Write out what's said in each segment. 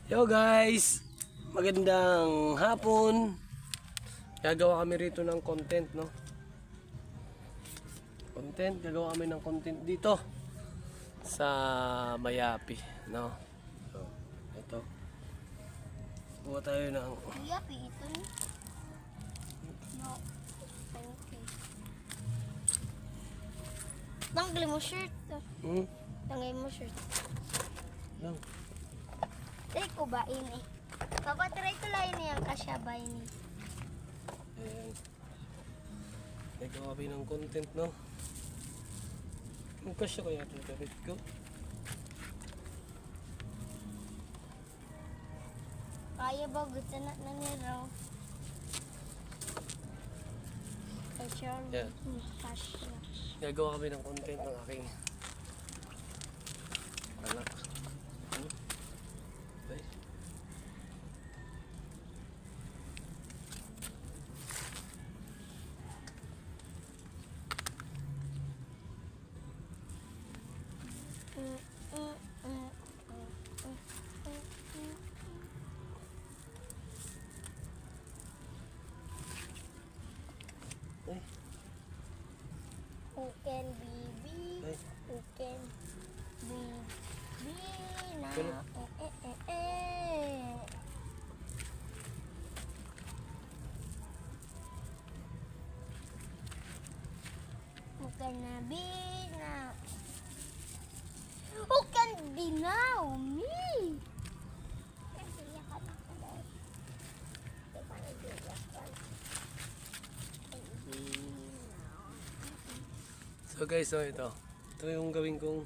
Yo guys, magandang hapon. Gagawa kami rito ng content, no? Gagawa kami ng content dito sa Mayapi, no? So, ito. Buwa tayo ng Mayapi ito. No. Okay. Tanggalin mo shirt. Tanggalin mo shirt. Lang. Try ko ba ini? Papa, try ko lang ini ang kasya ba ini? Ayan. Gagawa kami ng content, no? Magkasya kaya itong kapit ko. Kaya ba gusto na nila? Kasya. Yeah. Kasya. Gagawa kami ng content ng aking anak. Okay. Ay, Who can be ay. Who can be na Wala. Who can be na Who can be now? Me! So guys, so ito yung gawin kong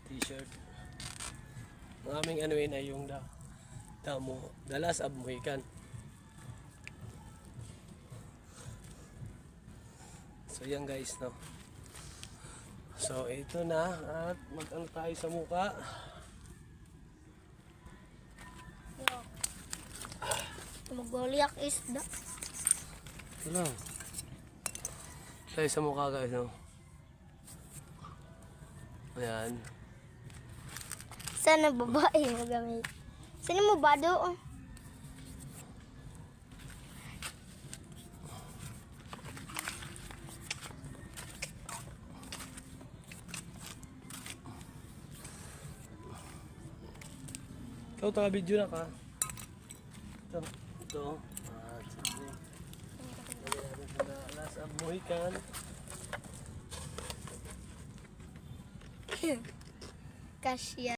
t-shirt. Ang aming anuin ay yung The Last of Mohican. So yan guys, no. So ito na at mag-ano tayo sa muka. Magoliak isda. Ito lang. Tayo sa mukha guys, no. Ayan. Sana babae mo gamit. Saan mo ba doon? Ikaw taga-video na ka. Ito. At sige. Lagyan natin sa The Last of Mohican. Kasya.